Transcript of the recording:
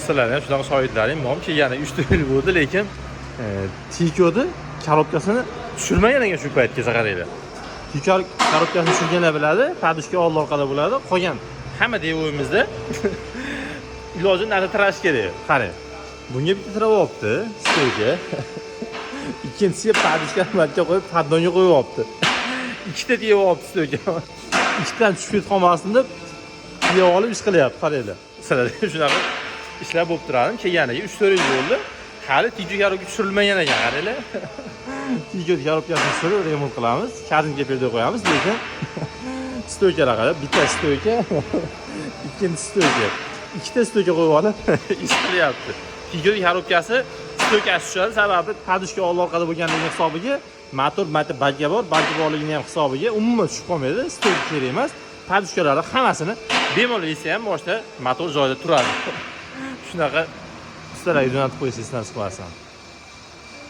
Sizlarning ham shunaqa shohidlaring bor. Kelgani 3 yil bo'ldi, lekin Tiko'ni korobkasini tushirmagan ekan shu paytgacha qaranglar. Tiko korobkasini tushirganlar biladi, padushka old orqada bo'ladi. Qolgan hamma devoyimizda ilojini narsa tirash kerak. Qarang. Bunga bitta tirab olibdi, stolga. Ikkinchisiga padushkani marka qo'yib, paddonga qo'yib olibdi. Ikkita dev olibdi stolga. Ikkitadan tushib ketib qolmasin deb dev olib ish qilyapti, qaranglar. Sizlarga shunaqa ishlar bo'lib turadi. Kelganiga 3-4 yil bo'ldi. Hali Tiko korobka tushirilmagan ekan, qaranglar. Tiko korobkasini tushirib remont qilamiz. Kadinga perda qo'yamiz, lekin stolkalar qarab, bitta stolka, ikkinchi stolka. Ikkita stolka qo'yib olib ish qilyapti. Tiko korobkasi stolkasi tushadi, sababi padushka old orqada bo'lganligi hisobiga motor bagga bor, bagga borligini ham hisobiga umuman tushib qolmaydi. Stolka kerak emas. Padushkalari hammasini bemalol yesa ham boshda motor joyida turadi. Shunaqa ustalarga jo'natib qo'ysangiz nasib qilsin.